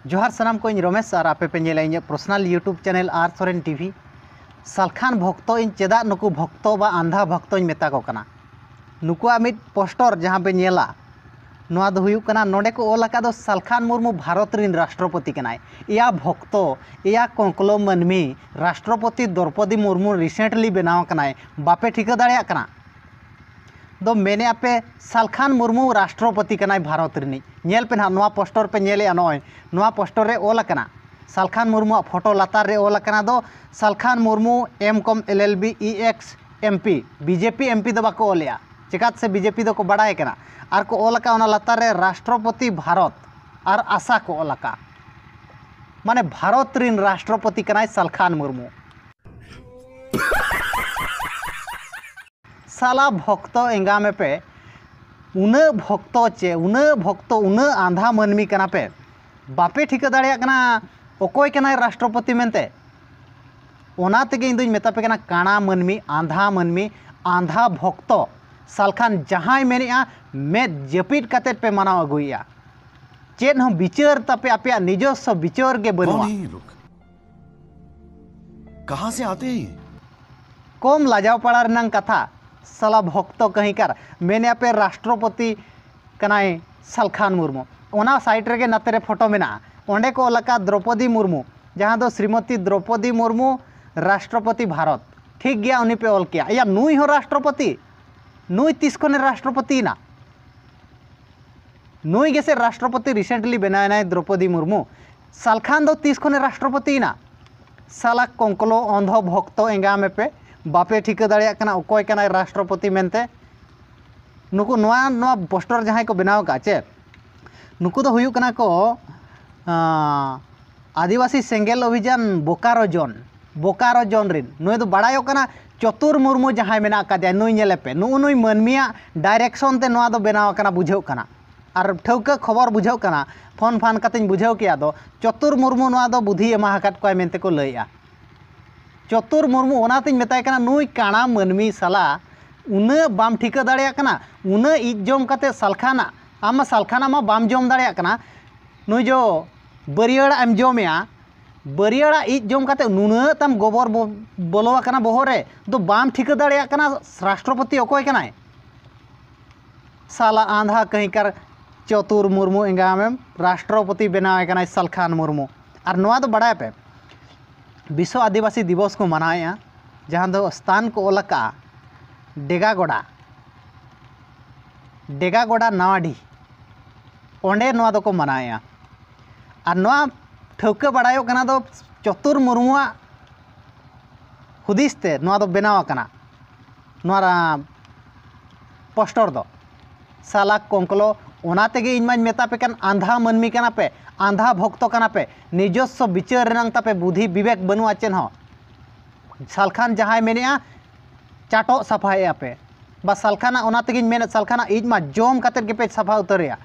जोहार सनाम को रमेश और आपे पे इन personal YouTube channel R Soren TV Salkhan भक्तो इन चेदा नुकु भक्तो बा आंधा भक्तो मेता को कना नुकुआ मिट पोस्टर जहाँ पे नेला नोआ दो हुयुक कना नोडे को ओल अकादो सालखान मुर्मू भारत रिन राष्ट्रपति कनाय या भक्तो या कंकलो मनमी राष्ट्रपति द्रौपदी मुर्मू रिसेंटली बनाव कनाय बापे ठिका दाड़िया कना दो मेने आपे सालखान मुर्मू राष्ट्रपति कनाय भारत रिनी नेल पे ना पोस्टर पे नेले नॉय नोआ पोस्टर रे ओल कना सालखान मुर्मू फोटो लातार रे ओल कना दो Salkhan Murmu M.Com LLB EX MP BJP MP दो बाको ओलिया चिकात से बीजेपी दो को बड़ाय कना आर को ओल का लातार रे राष्ट्रपति भारत और आशा को ओल का माने भारत रिन राष्ट्रपति कनाय सालखान मुर्मू साला भक्त एंगा में पे उन भक्त चे उन आंधा मनमी कना पे बापे ठिका दाड़िया कना ओकोय कनाय राष्ट्रपति मेनते ओना तेगे इन दुई मेता पे कना काना मनमी आंधा भक्त सालखान जहां मेनिया में जपिट कते पे मनाव अगुइया चेन हम विचार तपे आपे निजस्व विचार के बनुआ कहां से आते हैं कम लाजाव पड़ा रनंग कथा साला भक्त कहीं कर मैंने आपे राष्ट्रपति कनाय सालखान मुर्मू ओना साइड रे नते फोटो मेना ओंडे को लका द्रौपदी मुर्मू जहाँ दो श्रीमती द्रौपदी मुर्मू राष्ट्रपति भारत ठीक गया उन्हीं पे ऑल किया या नुई हो राष्ट्रपति नुई तीस को राष्ट्रपति ना नुई गेसे राष्ट्रपति रिसेंटली बनाया द्रौपदी मुर्मू सालखान दो तीस को राष्ट्रपति ना साला कंकलो अंधो भक्त एंगा में पे बापे ठिका दाड़िया कना ओकोय कनाय राष्ट्रपति मेनते नुकु नोआ पोस्टर जहां को बनाव का चे नुकु दो हुयु कना को आदिवासी सेंगेल अभियान बोकारो जोन रिन नुई दो बड़ायो कना चतुर मुर्मू जहां मेना का नुई नेले पे नुई मनमिया डायरेक्शन ते नोआ दो बनाव कना बुझाव कना और ठौका खबर बुझाव कना फोन फान कतें बुझाव किया दो चतुर मुर्मू नोआ दो बुद्धि एमा हकात कोय मेनते को लैया चतुर मुर्मू ओनातिन मेताय कना नुई काना मनमी साला उन बाम ठिका दाड़िया कना उन इज जम कते सालखाना आम सालखाना मा बाम जम दाड़िया कना नुई जो बरियाड़ा एम जमया बरियाड़ा इज जम कते नुना तम गोबर बोलोवा कना बोहरे दो बाम ठिका दाड़िया कना राष्ट्रपति ओकोय कनाय साला आंधा कहीं कर चतुर मुर्मू एंगा में राष्ट्रपति बनावे कनाय सालखान मुर्मू और नोआ दो बड़ाय पे विश्व आदिवासी दिवस को मनाया जहाँ दो स्थान को ओलका डेगागोड़ा नावाडी ओंडे नोआ दो को मनाया और नोआ ठौका बड़ायो कना दो चतुर मुर्मुआ हुदिसते नोआ दो बनाव कना नोआ पोस्टर दो साला कंकलो ओना तेगे इन मेता पे कन आंधा मनमी कना पे आंधा भक्त कना पे निजस्व विचार रनंग तापे बुद्धि विवेक बनुआ चेन हो सालखान जहां मेनिया चाटो सफाया पे बा सालखाना ओना तेगे मेन सालखाना इज मा जम कते के पे सफा उतरिया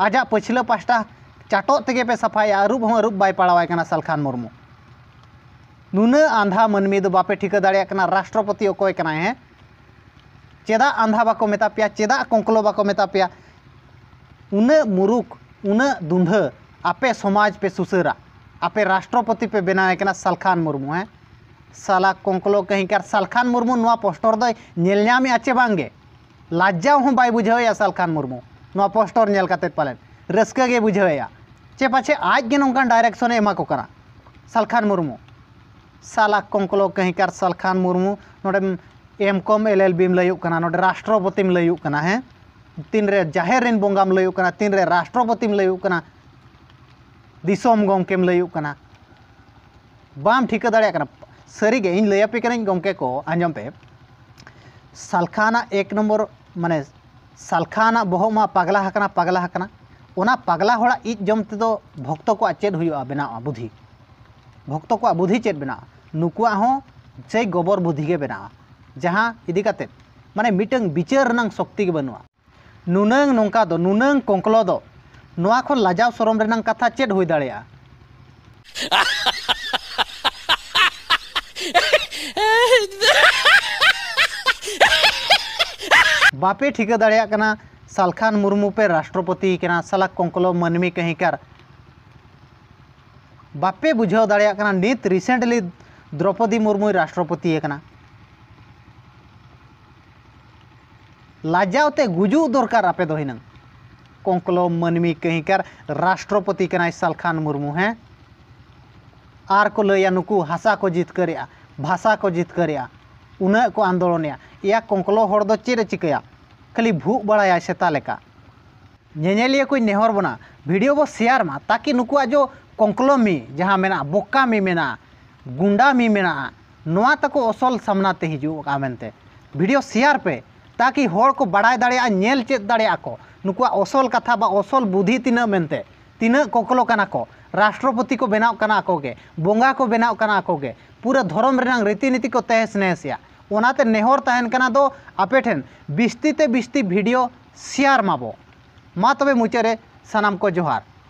आजा पछिला पास्टा चाटो तेगे पे सफाया रूप बाय पड़ावाय कना सालखान मुर्मू नुना आंधा मनमी दो बापे ठिका दाड़िया कना राष्ट्रपति ओकोय कना है चेदा आंधा बाको मेता पिया चेदा कंकलो बाको मेता पिया उन मुरुक उन दुंध आपे समाज पे सुसरा आपे राष्ट्रपति पे बनावे कना सालखान मुर्मू है साला कंकलो कहीं कर सालखान मुर्मू नोआ पोस्टर दो नेलनामी आचे बांगे लाज्जा हूँ बाय बुझावेया सालखान मुर्मू नोआ पोस्टर नेल काते पालेन रस्का गे बुझावेया चे पाछे आज गे नोंकान डायरेक्शन एमा को कना सालखान मुर्मू साला कंकलो कहीं कर सालखान मुर्मू नोडे M.Com LLB में लयुक कना नोडे राष्ट्रपति में लयुक कना है तीन रे जाहेर रिन बोंगा में लयुक कना तीन रे राष्ट्रपति में लयुक कना दिसोम गोमके में लयुक कना बाम ठिका दाड़िया कना सरी गे इन लया पे कना गोमके को आंजम पे सालखाना एक नंबर माने सालखाना बहोमा पागला हकना ओना पागला होड़ा इज जम ते दो भक्त को चेद हुआ बनावा बुद्धि भक्त को बुद्धि चेद बना नुकुआ हो से गोबर बुद्धि के बनावा जहाँ इदी काते माने मिटंग विचार रनंग शक्ति के बनुआ नुनंग नोंका दो नुनंग कंकलो दो नोआ खन लाजाव सरम रनंग कथा चेद हुई दाड़िया बापे ठिका दाड़िया कना सालखान मुर्मू पे राष्ट्रपति कना साला कंकलो मनमी कहीं कर बापे बुझाव दाड़ेयाग कना नित रिसेंटली द्रौपदी मुर्मू राष्ट्रपति कना लाजावते गुजू दरकार आपे दो हिनंग कोंकलो मनमी कहीं कर राष्ट्रपति कना सालखान मुर्मू हैं आर को लैया नुकू हासा को जीत करेया भाषा को जीत करेया उन्हें को आंदोलन या कोंकलो हर दो चेरे चिकया खाली भूख बड़ाया सेता लेका नेनेलिया कोई नेहर बना वीडियो बो शेयर मा ताकि नुकुआ जो कोंकलो मी जहाँ मेना बोक्का मी मेना गुंडा मी मेना नोआ तको असल सामना ते हिजुगा मेनते वीडियो शेयर पे ताकि हर को बड़ाय दाड़ेया नेल चेत दाड़ेया को नुकुआ असल कथा बा असल बुद्धि तीना मेनते तीना कोंकलो कना को राष्ट्रपति को बनाव कना आकोगे बोंगा को बनाव कना आकोगे पूरा धर्म रेनांग रीतिनीति को तहस नहसिया ओनाते नेहर तहन कना दो आपे ठेन बिस्ती ते बिस्ती वीडियो शेयर माबो मा तबे मुचारे सनाम को जोहार।